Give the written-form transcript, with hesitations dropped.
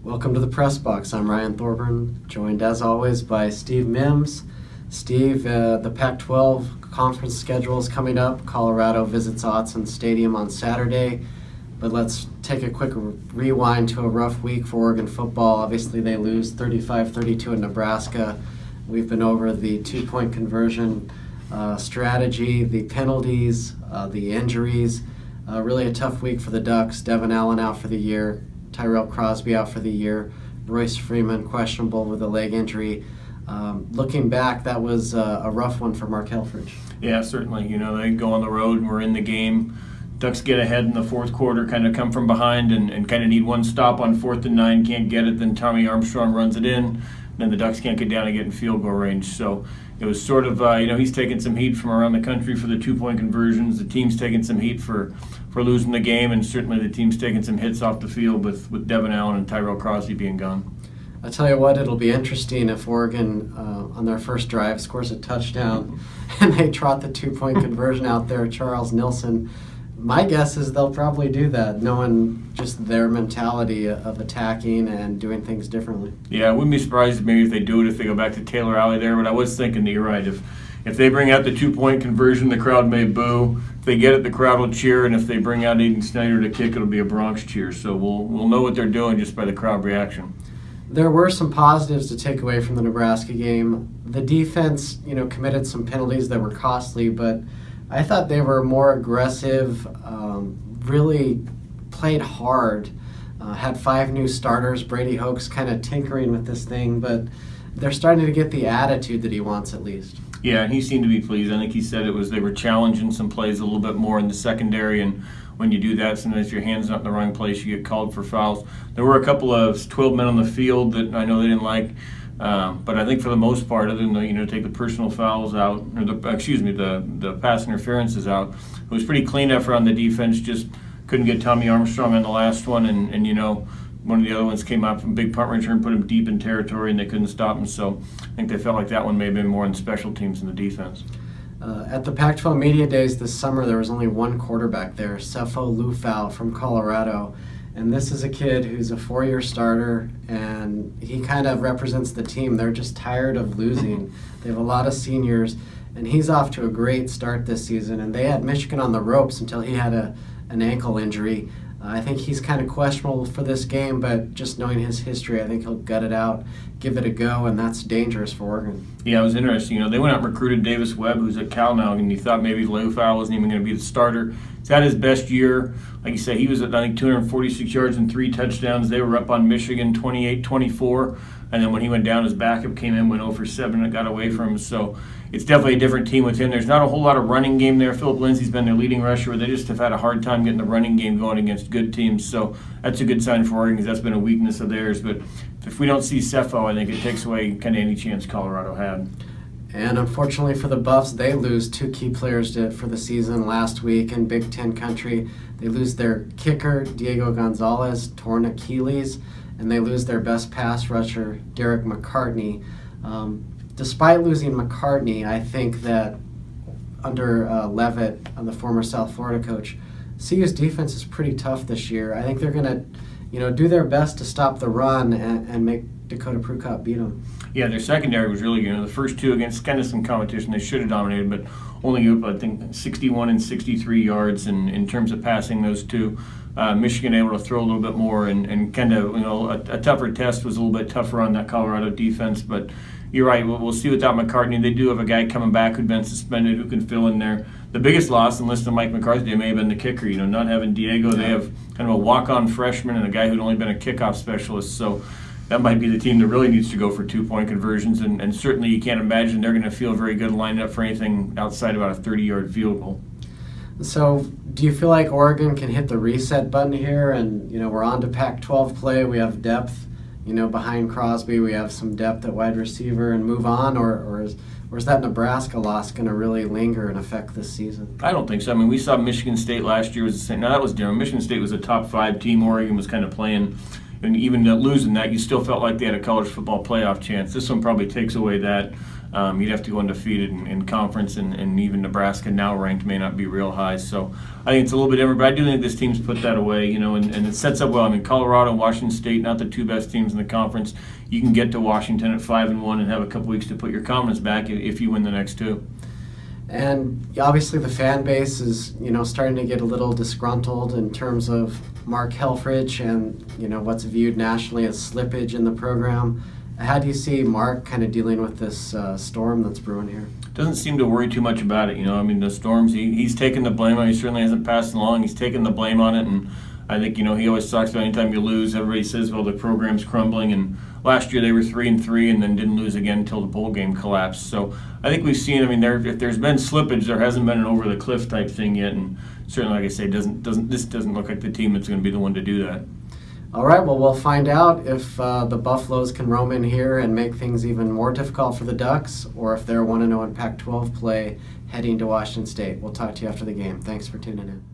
Welcome to the Press Box. I'm Ryan Thorburn, joined as always by Steve Mims. Steve, the Pac-12 conference schedule is coming up. Colorado visits Autzen Stadium on Saturday. But let's take a quick rewind to a rough week for Oregon football. Obviously, they lose 35-32 in Nebraska. We've been over the two-point conversion strategy, the penalties, the injuries. Really a tough week for the Ducks. Devin Allen out for the year. Tyrell Crosby out for the year. Royce Freeman questionable with a leg injury. Looking back, that was a rough one for Mark Helfrich. Yeah, certainly. They go on the road and we're in the game. Ducks get ahead in the fourth quarter, kind of come from behind and kind of need one stop on 4th and 9, can't get it. Then Tommy Armstrong runs it in. Then the Ducks can't get down and get in field goal range. So it was sort of, he's taking some heat from around the country for the two-point conversions. The team's taking some heat for losing the game, and certainly the team's taking some hits off the field with Devin Allen and Tyrell Crosby being gone. I tell you what, it'll be interesting if Oregon, on their first drive, scores a touchdown and they trot the two-point conversion out there, Charles Nilsson. My guess is they'll probably do that, knowing just their mentality of attacking and doing things differently. Yeah, I wouldn't be surprised maybe if they do it, if they go back to Taylor Alley there, but I was thinking that you're right. If they bring out the two-point conversion, the crowd may boo. If they get it, the crowd will cheer, and if they bring out Aiden Snyder to kick, it'll be a Bronx cheer. So we'll know what they're doing just by the crowd reaction. There were some positives to take away from the Nebraska game. The defense, committed some penalties that were costly, but I thought they were more aggressive, really played hard, had 5 new starters. Brady Hoke's kind of tinkering with this thing, but they're starting to get the attitude that he wants at least. Yeah, and he seemed to be pleased. I think he said they were challenging some plays a little bit more in the secondary, and when you do that, sometimes if your hand's not in the wrong place, you get called for fouls. There were a couple of 12 men on the field that I know they didn't like. But I think for the most part, other than take the personal fouls out, or the pass interferences out, it was pretty clean effort on the defense. Just couldn't get Tommy Armstrong on the last one, and one of the other ones came out from big punt return, put him deep in territory, and they couldn't stop him. So I think they felt like that one may have been more in special teams than the defense. At the Pac-12 Media Days this summer, there was only one quarterback there, Sefo Liufau from Colorado. And this is a kid who's a 4-year starter, and he kind of represents the team. They're just tired of losing. They have a lot of seniors, and he's off to a great start this season. And they had Michigan on the ropes until he had an ankle injury. I think he's kind of questionable for this game, but just knowing his history, I think he'll gut it out, give it a go, and that's dangerous for Oregon. Yeah, it was interesting. They went out and recruited Davis Webb, who's at Cal now, and you thought maybe Liufau wasn't even going to be the starter. He's had his best year. Like you said, he was at, I think, 246 yards and 3 touchdowns. They were up on Michigan 28-24. And then when he went down, his backup came in, went 0 for 7, and got away from him. So it's definitely a different team with him. There's not a whole lot of running game there. Philip Lindsay's been their leading rusher, but they just have had a hard time getting the running game going against good teams. So that's a good sign for Oregon, because that's been a weakness of theirs. But if we don't see Sefo, I think it takes away kind of any chance Colorado had. And unfortunately for the Buffs, they lose 2 key players for the season last week in Big Ten country. They lose their kicker, Diego Gonzalez, torn Achilles, and they lose their best pass rusher, Derek McCartney. Despite losing McCartney, I think that under Leavitt, the former South Florida coach, CU's defense is pretty tough this year. I think they're going to do their best to stop the run and make Dakota Prukop beat them. Yeah, their secondary was really good. The first 2 against kind of some competition, they should have dominated, but only up, I think, 61 and 63 yards in terms of passing those 2. Michigan able to throw a little bit more, and kind of, a tougher test was a little bit tougher on that Colorado defense. But you're right, we'll see without McCartney. They do have a guy coming back who'd been suspended who can fill in there. The biggest loss, unless to Mike McCarthy, may have been the kicker. Not having Diego, they have kind of a walk-on freshman and a guy who'd only been a kickoff specialist. So that might be the team that really needs to go for two-point conversions, and certainly you can't imagine they're going to feel very good lined up for anything outside about a 30-yard field goal. So do you feel like Oregon can hit the reset button here, and we're on to Pac-12 play, we have depth, behind Crosby, we have some depth at wide receiver, and move on, or is that Nebraska loss going to really linger and affect this season? I don't think so. I mean, we saw Michigan State last year was the same. Now that was different. Michigan State was a top 5 team. Oregon was kind of playing. And even losing that, you still felt like they had a college football playoff chance. This one probably takes away that. You'd have to go undefeated in conference, and even Nebraska, now ranked, may not be real high. So I think it's a little bit different, but I do think this team's put that away, and it sets up well. I mean, Colorado and Washington State, not the two best teams in the conference. You can get to Washington at 5-1 and have a couple weeks to put your confidence back if you win the next two. And obviously the fan base is, starting to get a little disgruntled in terms of Mark Helfrich and, what's viewed nationally as slippage in the program. How do you see Mark kind of dealing with this storm that's brewing here? Doesn't seem to worry too much about it. I mean, the storms, he's taken the blame on it. He certainly hasn't passed along. He's taken the blame on it, and I think, he always talks about anytime you lose, everybody says, well, the program's crumbling, and last year they were 3-3 and then didn't lose again until the bowl game collapsed. So I think we've seen, if there's been slippage, there hasn't been an over-the-cliff type thing yet, and certainly, like I say, this doesn't look like the team that's going to be the one to do that. All right, well, we'll find out if the Buffaloes can roam in here and make things even more difficult for the Ducks, or if they're 1-0 in Pac-12 play heading to Washington State. We'll talk to you after the game. Thanks for tuning in.